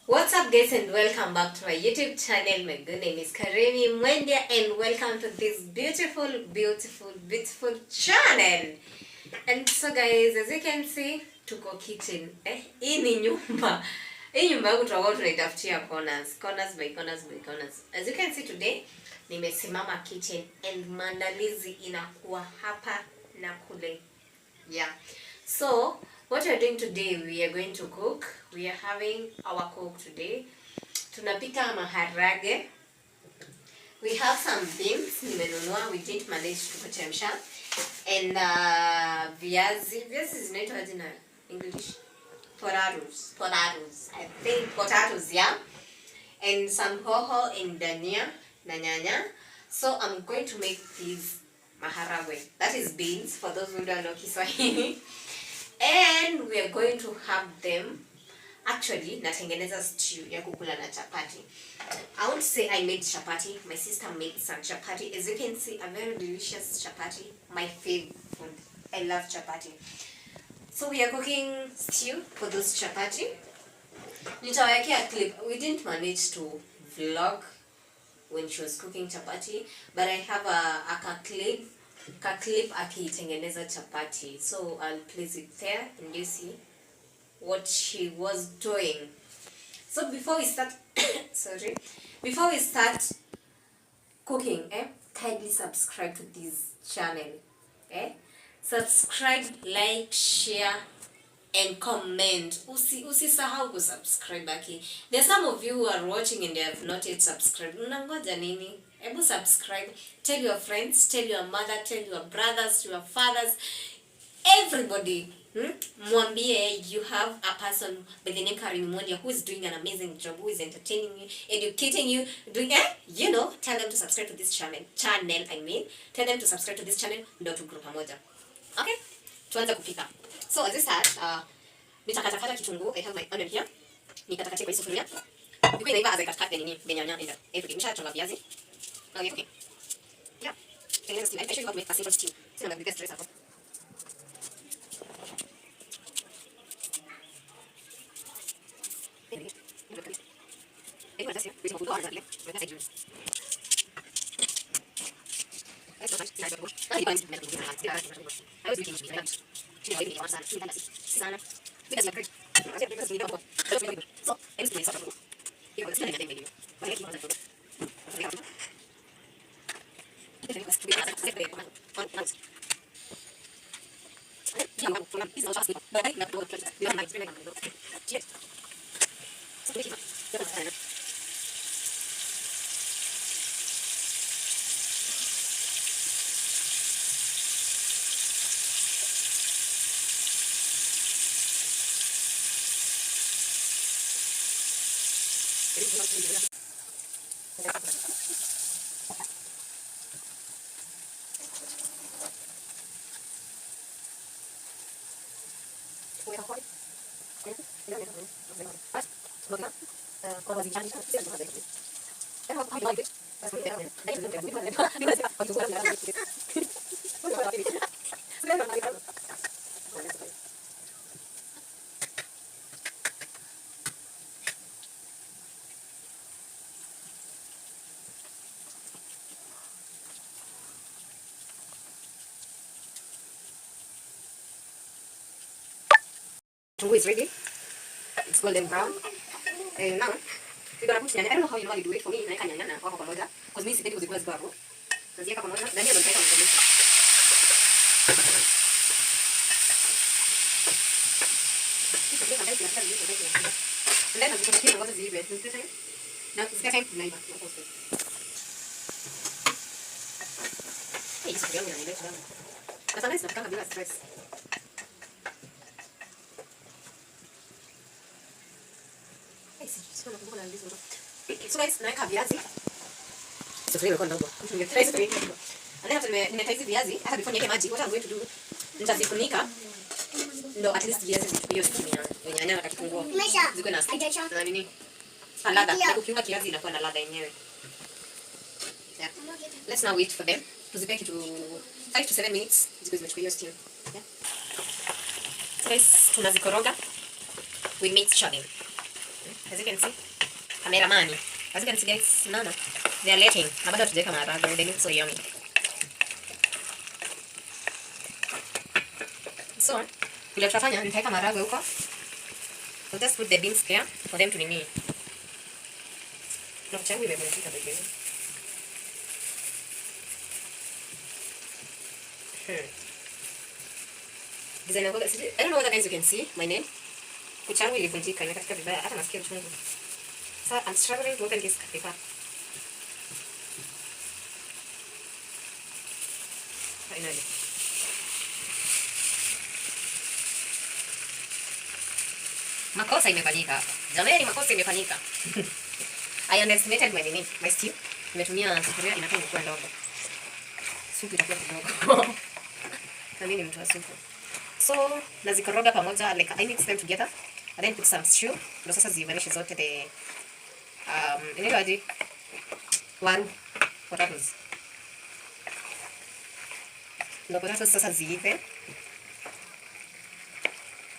What's up guys and welcome back to my YouTube channel. My good name is Karemi Mwendia and welcome to this beautiful channel. And so guys, as you can see, tuko kitchen. Hii ni nyumba. Hii nyumba yangu tutakuwa tunaitafutia corners by corners. As you can see today, nimesimama kitchen and maandalizi inakuwa hapa na kule. Yeah. So, what we are doing today, we are going to cook. We are having our cook today. Tunapika maharage. We have some beans. Nimenunua. We didn't manage to kuchemsha. And viazi. Viazi zinaitwa aje na English? Potatoes. I think potatoes, yeah. And some hoho and dania na nyanya. So I'm going to make these maharagwe. That is beans for those who don't know Kiswahili. And we are going to have them. Actually, natengeneza stew ya kukula na chapati. I won't say I made chapati. My sister made some chapati. As you can see, a very delicious chapati. My favorite food. I love chapati. So we are cooking stew for those chapati. Nitawekea clip. We didn't manage to vlog when she was cooking chapati, but I have a clip akitengeneza chapati. So I'll place it there and you see what she was doing. So before we start before we start cooking, kindly subscribe to this channel. Subscribe, like, share and comment. Usisahau kusubscribe aki. There are some of you who are watching and they have not yet subscribed. Unangoja nini? Ebu subscribe. Tell your friends, tell your mother, tell your brothers, your fathers, everybody. Mwambie you have a person by the name Karemi Mwendia who is doing an amazing job, who is entertaining you, educating you, doing tell them to subscribe to this channel. Tell them to subscribe to this channel ndio tu group pamoja. Okay? Tuanze kupika. So as I start, nitakata kitunguu. I have my onion here. Nikatakata kwa sufuria. Biko inaiva as I cut the nyanya and everything. Nimeshachonga viazi. Okay. Yeah. And then I show you how to make a simple stew. Sina na biggest stress hapo. Tungu is ready. It's golden brown. And now, we're gonna put nyanya. I don't know how you normally do it. For me, naeka nyanya na hoho pamoja. Because mimi sipendi kuzikula zikiwa raw. Naziweka pamoja. Dania ndo nitaweka mchanganyiko. And then nazikupatia ngozi ziive. Na zika time tunaiva. Hii sufuria yangu inaniletea sana. Na sometimes napikanga bila stress. So guys, naweka viazi. Sufuria imekuwa ndogo. And then after nimeweka hizi viazi, hata before niweke maji, what I'm going to do, nitazifunika. Ndo at least viazi zitumie hiyo steam ya nyanya na kitunguu. Ziko na na nini? Ladha. Na ukiunga kiazi inakuwa na ladha yenyewe. Yeah. Let's now wait for them. Tuzipeke to 5 to 7 minutes. Ziko zimechukua hiyo steam. Yeah. Guys, tunazikoroga with mixture them. As you can see, kameramani. As you can see guys, nana. They are letting. Na bado hatujaweka maharagwe. They look so yummy. So, vile tutafanya nitaweka maharagwe huko. We'll just put the beans there for them to nini. Na changu imevunjika baby. Design yako, I don't know whether guys you can see my name. Kuchangu ilivunjika, imekatika vibaya, hata nasikia uchungu. So I'm struggling to open this paper. Finally. Makosa imefanyika. Jamani, makosa imefanyika. I underestimated my stew. Nimetumia sufuria inafaa kuwa ndogo. Supu itakuwa kidogo. Mimi ni mtu wa supu. So, nazikoroga pamoja, like I mix them together and then put some stew. Ndio sasa ziivanishe zote the inaitwaje? Waru, potatoes. Ndio potatoes sasa ziive.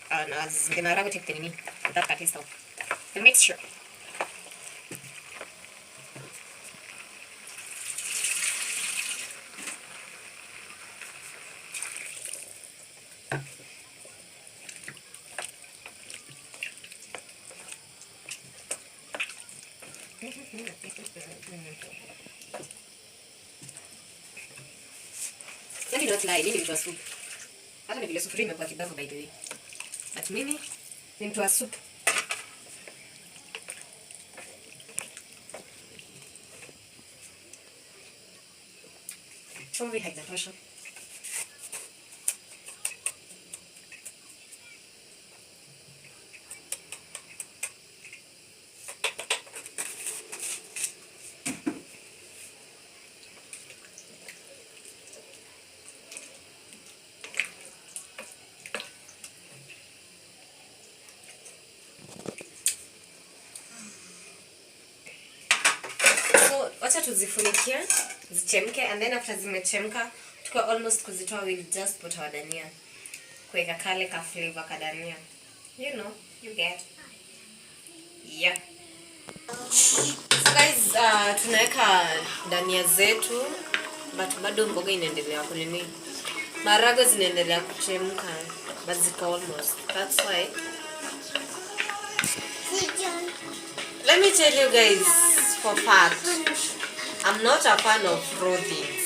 And as the maharagwe take the nini, that cut is out. The mixture. Let me not lie, mimi ni mtu wa soup. Hata ni vile sufuria imekuwa kidogo by the way. But mimi ni mtu wa soup. Chumvi haijatosha. Wacha tuzifunikie zichemke, and then after zimechemka tuko almost kuzitoa, we'll just put our dania kuweka kale ka flavor ka dania, you know, you get. Yeah, so guys, tunaweka dania zetu, but bado mboga inaendelea kunini, maharagwe zinaendelea kuchemka, but ziko almost. That's why let me tell you guys for fact, I'm not a fan of raw things.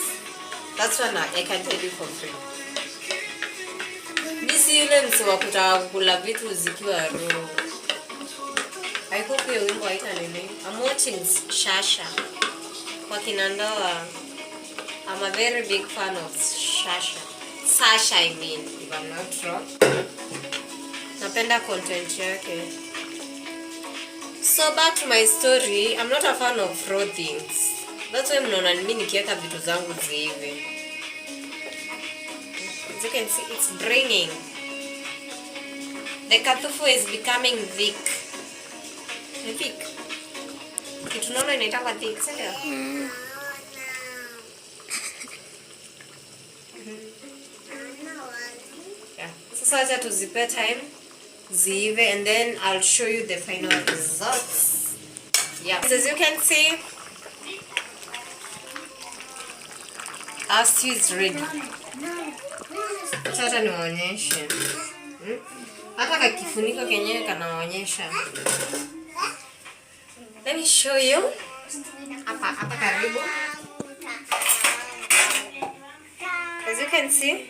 That's one I can tell you for free. Misi yule msi wa kutaka kukula vitu zikiwa raw. I hope hiyo wimbo haita nini. I'm watching Shasha kwa Kinandoa. I'm a very big fan of Shasha. Sasha, I mean, if I'm not wrong. Napenda content yake. So back to my story, I'm not a fan of raw things. That's why mnaona mimi nikiweka vitu zangu ziive. As you can see, it's bringing. The katufu is becoming thick. Thick. Kitu naona inaitwa thick, sio? Yeah. Sasa acha tuzipe time ziive, and then I'll show you the final results. Yeah. As you can see, our stew is ready. Sasa niwaonyeshe. Hata kakifuniko kenyewe kanaonyesha. Let me show you. Hapa karibu. As you can see,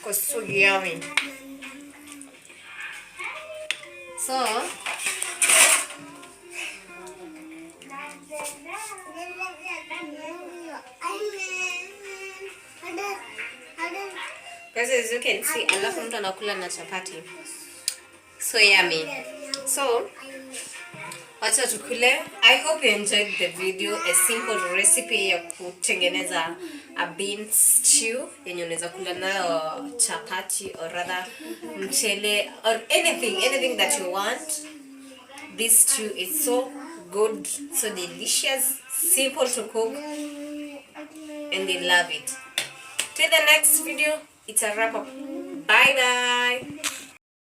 it's so yummy. So, guys, as you can see, alafu mtu anakula na chapati. So yummy. So, wacha tukule. I hope you enjoyed the video. A simple recipe ya kutengeneza a bean stew yenye unaweza kula nayo chapati, or rather mchele, or anything that you want. This stew is so good, so delicious, simple to cook, and they love it. Till the next video, it's a wrap up. Bye bye.